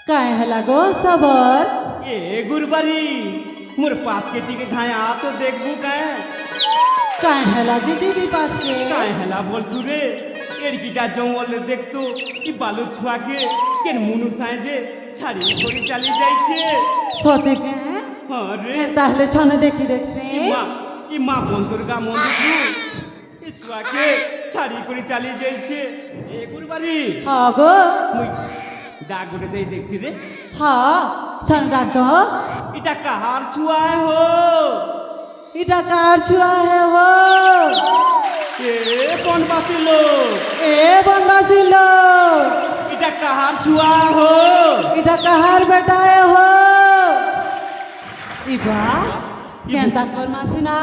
काहे हला गो सबर ए गुरबारी मोर पास के टिके धाय आ तो देखबू काहे हला दीदी भी पास के काहे हला बोल तू रे एड़कीटा जंगल देखतो इ बालू छुआ के केन मुनु साइजे ছাড়ি করে চালি যাইছে সতে কে হ্যাঁ রে তাহলে ছনে দেখি দেখছি ই মা বন্ধুর গা মন্দির ই ছুয়াকে ছাড়ি করে চালি যাইছে এ গুরবারি হ্যাঁ গো মুই ডাক গড়ে দেই দেখছি রে হ্যাঁ ছন ডাক দো এটা কাহার ছুয়ায় হো এটা কার ছুয়া হে হো এ বনবাসী লোক এ বনবাসী লোক এটা কাহার ছুয়া হো এটা কাহার বেটায় হো ইবা কেনতা কর মাসিনা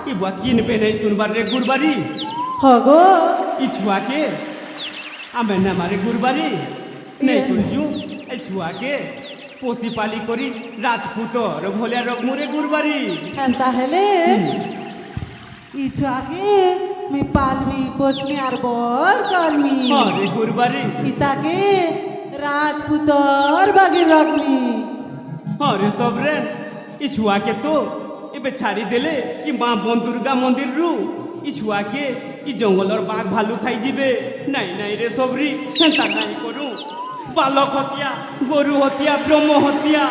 ই বুয়া কিন পে নাই শুনবার রে গুরবারি হগো ই ছুয়াকে আমি না মারে গুরবারি নেই শুনছু এই ছুয়াকে পোষি পালি করি রাজপুতর ভোলিয়া রকমুরে গুরবারি কেনতা হেলে ই ছুয়াকে मी पालमी पोसमी আর বড় করমি আরে গুরবারি ইতাকে রাজপুতর বাগির রাখমি আরে সবরে ই ছুয়াকে তো এবে ছাড়ি দেলে ই মা বনদুর্গা মন্দির রু ই ছুয়াকে ই জঙ্গলর বাঘ ভালু খাই যাবে নাই নাই রে সবরি সেন্তা নাই করু বালক হতিয়া গরু হতিয়া ব্রহ্ম হতিয়া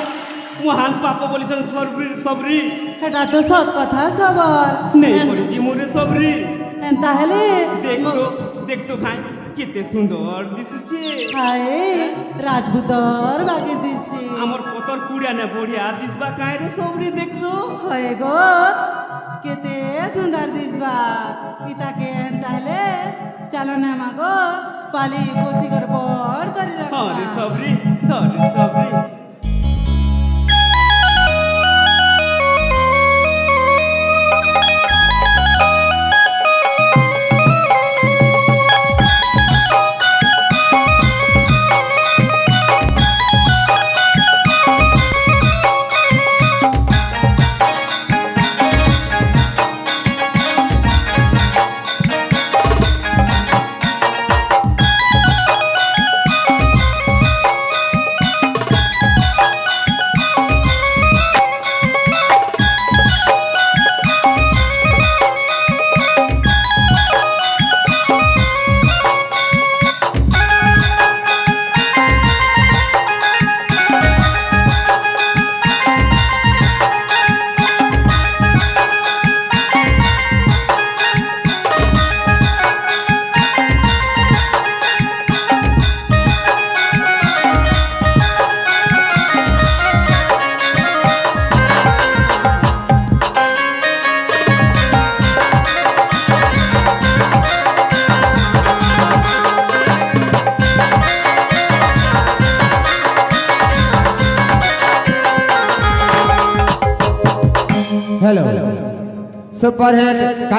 মহান পাপ বলেছেন সবরি এটা তো সৎ কথা সবার নেই করি জিমুরে সবরি তাহলে দেখতো খাই কেতে সুন্দর দিশুছে হায় রাজপুতর বাগির দিছি আমার পতর কুড়িয়া না বড়িয়া দিসবা কায় রে সবরি দেখতো হয় গো কেতে সুন্দর দিসবা পিতাকে তাহলে চলো না মাগো পালি পোষি কর বড় করে রাখবা আরে সবরি ধরে সবরি हेलो सुपर हिट कल